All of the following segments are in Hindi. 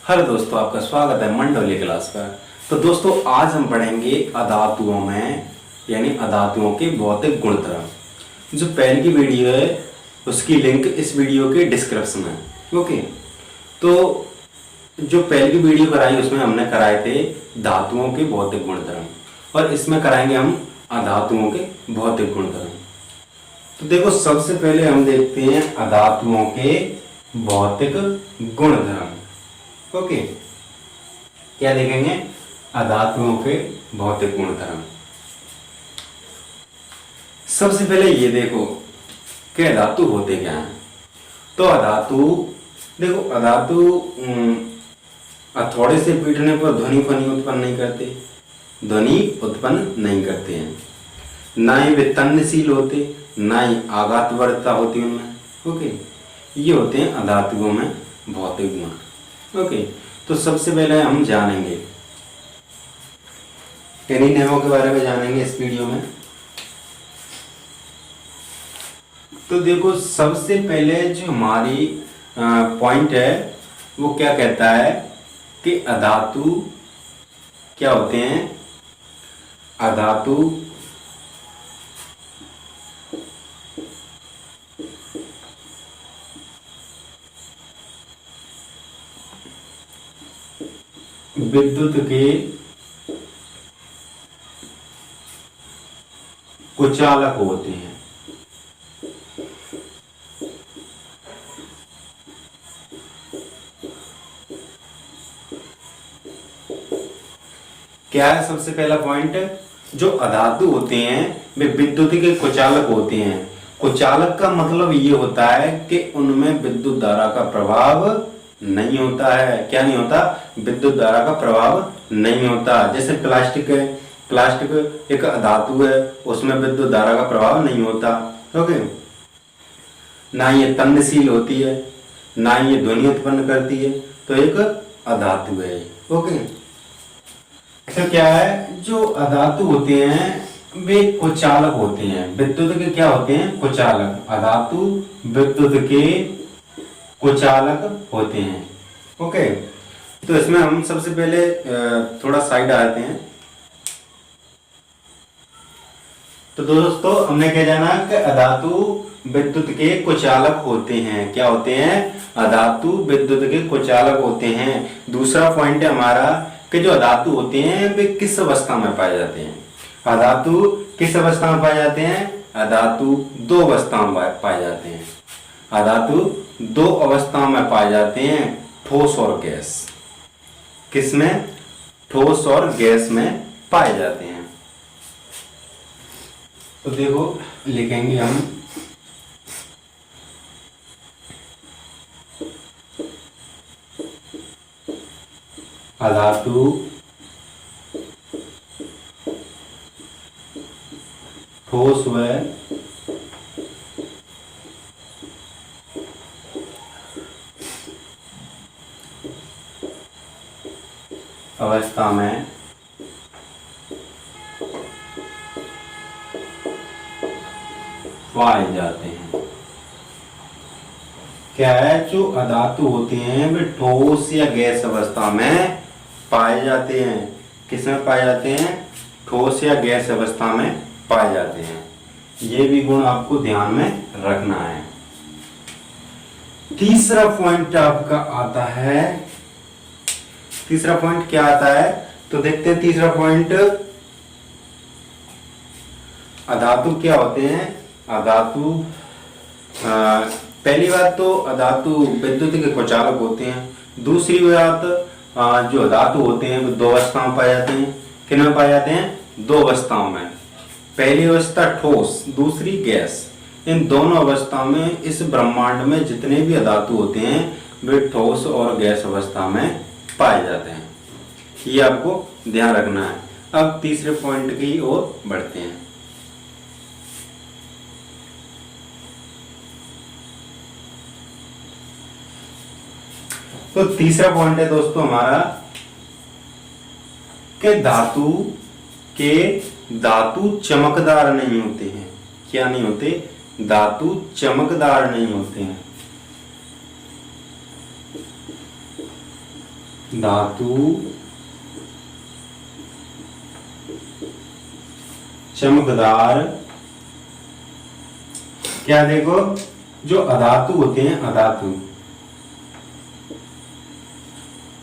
हेलो दोस्तों, आपका स्वागत है मंडोली क्लास पर। तो दोस्तों, आज हम पढ़ेंगे अधातुओं में यानी अधातुओं के भौतिक गुणधर्म। जो पहले की वीडियो है उसकी लिंक इस वीडियो के डिस्क्रिप्शन में है। ओके, तो जो पहले की वीडियो कराई उसमें हमने कराए थे धातुओं के भौतिक गुणधर्म, और इसमें कराएंगे हम अधातुओं के भौतिक गुणधर्म। तो देखो, सबसे पहले हम देखते हैं अधातुओं के भौतिक गुणधर्म। ओके, क्या देखेंगे? अधातुओं के भौतिक गुणधर्म। सबसे पहले ये देखो कि अधातु होते क्या हैं। तो अधातु देखो, अधातु हथौड़े से पीटने पर ध्वनि उत्पन्न नहीं करते, ध्वनि उत्पन्न नहीं करते हैं। ना ही वे तन्यशील होते, ना ही आघातवर्ता होती उनमें। ओके, ये होते हैं अधातुओं में भौतिक गुण। ओके, तो सबसे पहले हम जानेंगे किन्हीं नियमों के बारे में जानेंगे इस वीडियो में। तो देखो, सबसे पहले जो हमारी पॉइंट है वो क्या कहता है कि अधातु क्या होते हैं। अधातु विद्युत के कुचालक होते हैं। क्या है सबसे पहला पॉइंट? जो अधातु होते हैं वे विद्युत के कुचालक होते हैं। कुचालक का मतलब ये होता है कि उनमें विद्युत धारा का प्रभाव नहीं होता है। क्या नहीं होता? विद्युत धारा का प्रभाव नहीं होता। जैसे प्लास्टिक है, प्लास्टिक एक धातु है, उसमें विद्युत धारा का प्रभाव नहीं होता। ओके, ना ये तन्यशील होती है, ना ये ध्वनि उत्पन्न करती है, तो एक अधातु है। ओके, तो क्या है, जो अधातु होते हैं वे कुचालक होते हैं। विद्युत के क्या होते हैं? कुचालक। अधातु विद्युत के कुचालक होते हैं। ओके, तो इसमें हम सबसे पहले थोड़ा साइड आते हैं। तो दोस्तों, हमने क्या जाना कि अधातु विद्युत के कुचालक होते हैं। क्या होते हैं? अधातु विद्युत के कुचालक होते हैं। दूसरा पॉइंट है हमारा कि जो अधातु होते हैं वे किस अवस्था में पाए जाते हैं। अधातु किस अवस्था में पाए जाते हैं? अधातु दो अवस्था में पाए जाते हैं। अधातु दो अवस्था में पाए जाते हैं, ठोस और गैस। किसमें? ठोस और गैस में पाए जाते हैं। तो देखो, लिखेंगे हम अधातु ठोस व अवस्था में पाए जाते हैं। क्या है? जो अधातु होते हैं वे ठोस या गैस अवस्था में पाए जाते हैं। किसमें पाए जाते हैं? ठोस या गैस अवस्था में पाए जाते हैं। ये भी गुण आपको ध्यान में रखना है। तीसरा पॉइंट आपका आता है, तीसरा पॉइंट क्या आता है? तो देखते हैं तीसरा पॉइंट, अधातु क्या होते हैं। अधातु पहली बात तो अधातु विद्युत के कुचालक होते हैं। दूसरी बात, जो अधातु होते हैं वो दो अवस्थाओं में पाए जाते हैं। किन में पाए जाते हैं? दो अवस्थाओं में। पहली अवस्था ठोस, दूसरी गैस। इन दोनों अवस्था में इस ब्रह्मांड में जितने भी अधातु होते हैं वे ठोस और गैस अवस्था में पाए जाते हैं। ये आपको ध्यान रखना है। अब तीसरे पॉइंट की ओर बढ़ते हैं। तो तीसरा पॉइंट है दोस्तों हमारा कि धातु चमकदार नहीं होते हैं। क्या नहीं होते? धातु चमकदार नहीं होते हैं। धातु चमकदार, क्या देखो जो अधातु होते हैं,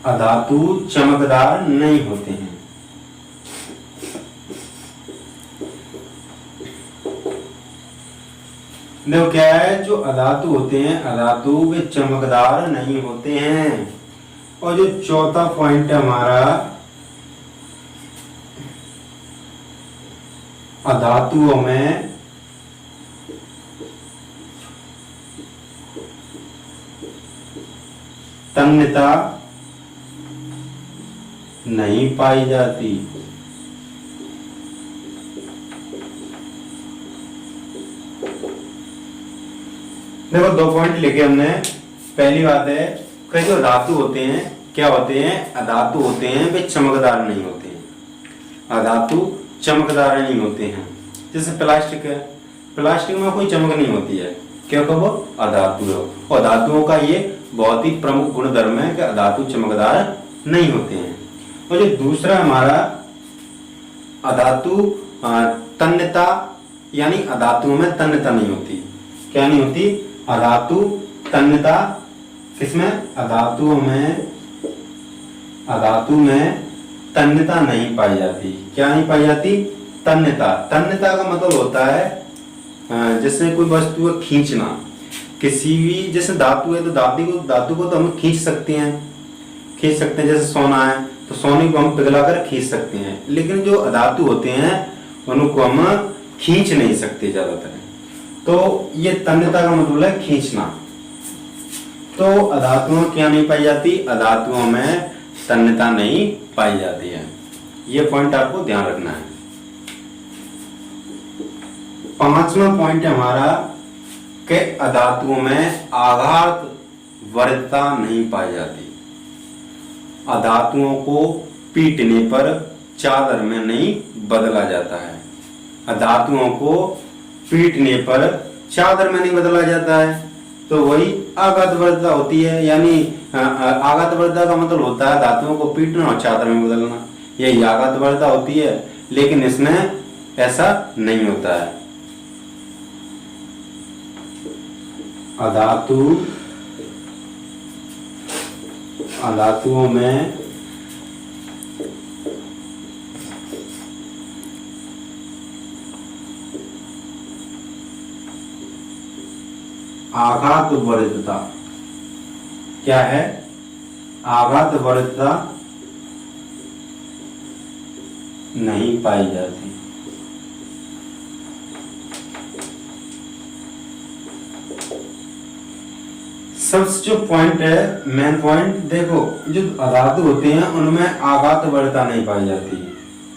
अधातु चमकदार नहीं होते हैं। देखो क्या है, जो अधातु होते हैं, अधातु वे चमकदार नहीं होते हैं। और जो चौथा पॉइंट है हमारा, अधातुओं में तन्यता नहीं पाई जाती। देखो 2 पॉइंट लेके हमने, पहली बात है कि जो धातु होते हैं क्या होते हैं, अधातु होते हैं, वे चमकदार नहीं होते हैं। अधातु चमकदार नहीं होते हैं। जैसे प्लास्टिक है, प्लास्टिक में कोई चमक नहीं होती है, क्योंकि वो अधातु है। और धातुओं का ये बहुत ही प्रमुख गुणधर्म है कि अधातु चमकदार नहीं होते हैं। और जो दूसरा हमारा अधातु तन्यता, यानी अधातुओं में तन्यता नहीं होती। क्या नहीं होती? अधातु तन्यता। किसमें? अधातु में तन्यता नहीं पाई जाती। क्या नहीं पाई जाती? तन्यता। तन्यता का मतलब होता है जैसे कोई वस्तु को खींचना। किसी भी, जैसे धातु है तो धातु को तो हम खींच सकते हैं। जैसे सोना है तो सोने को हम पिघलाकर खींच सकते हैं, लेकिन जो अधातु होते हैं उनको हम खींच नहीं सकते ज्यादातर। तो ये तन्यता का मतलब है खींचना। तो अधातुओं में क्या नहीं पाई जाती? अधातुओं में तन्यता नहीं पाई जाती है। ये पॉइंट आपको ध्यान रखना है। 5वां पॉइंट है हमारा कि अधातुओं में आघात वरीयता नहीं पाई जाती। अधातुओं को पीटने पर चादर में नहीं बदला जाता है। अधातुओं को पीटने पर चादर में नहीं बदला जाता है। तो वही आघात वरीयता होती है। यानी आघात वरीयता का मतलब होता है धातुओं को पीटना और चादर में बदलना, यही आघात वरीयता होती है। लेकिन इसमें ऐसा नहीं होता है। अधातुओं में आघात वरीयता क्या है? आघात वरीयता नहीं पाई जाती। सबसे जो पॉइंट है, मेन पॉइंट, देखो जो अधातु होते हैं उनमें आघात वरीयता नहीं पाई जाती,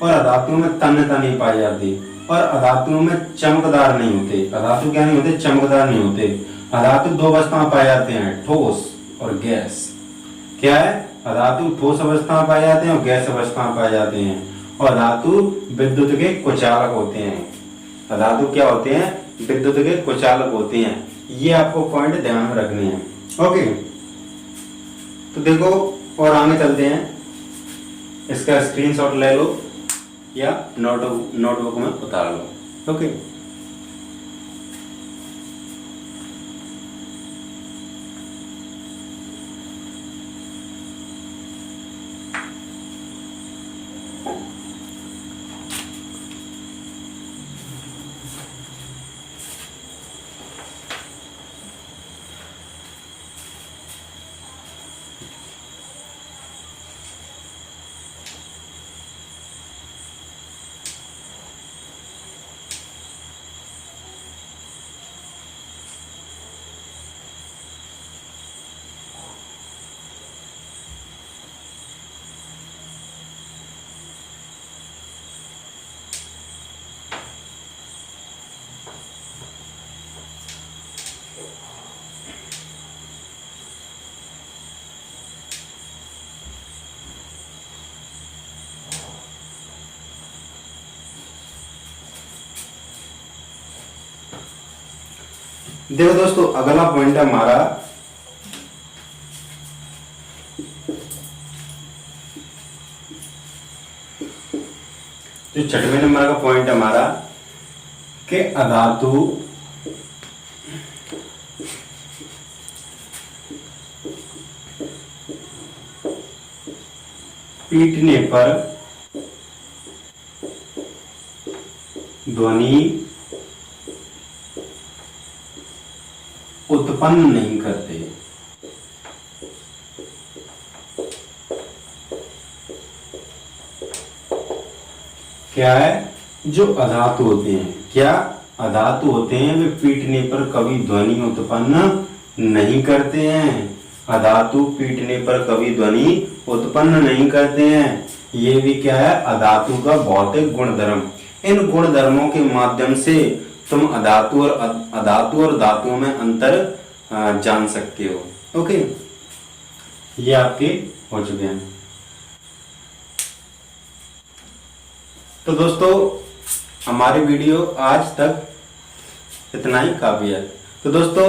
और अधातुओं में तन्यता नहीं पाई जाती, और अधातुओं में चमकदार नहीं होते। अधातु क्या नहीं होते? चमकदार नहीं होते। अधातु 2 अवस्था में पाए जाते हैं, ठोस और गैस। क्या है? अधातु ठोस अवस्था में पाए जाते हैं और गैस अवस्था में पाए जाते हैं। और धातु विद्युत के कुचालक होते हैं। अधातु क्या होते हैं? विद्युत के कुचालक होते हैं। ये आपको पॉइंट ध्यान में रखने हैं। ओके, तो देखो और आगे चलते हैं। इसका स्क्रीनशॉट ले लो या नोटबुक में उतार लो। ओके, देखो दोस्तों, अगला पॉइंट है हमारा जो छठवें नंबर का पॉइंट हमारा कि अधातु पीटने पर ध्वनि उत्पन्न नहीं करते। क्या है? जो अधातु होते हैं, क्या अधातु होते हैं, वे पीटने पर कभी ध्वनि उत्पन्न नहीं करते हैं। अधातु पीटने पर कभी ध्वनि उत्पन्न नहीं करते हैं। ये भी क्या है? अधातु का भौतिक गुणधर्म। इन गुणधर्मों के माध्यम से तुम अधातु और धातुओं में अंतर जान सकते हो। ओके, ये आपके हो चुके हैं। तो दोस्तों, हमारी वीडियो आज तक इतना ही काफी है। तो दोस्तों,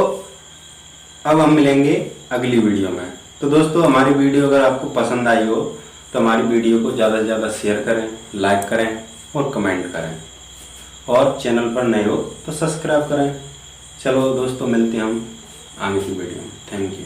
अब हम मिलेंगे अगली वीडियो में। तो दोस्तों, हमारी वीडियो अगर आपको पसंद आई हो तो हमारी वीडियो को ज़्यादा से ज़्यादा शेयर करें, लाइक करें और कमेंट करें, और चैनल पर नए हो तो सब्सक्राइब करें। चलो दोस्तों, मिलते हैं हम आगे की वीडियो में। Thank you.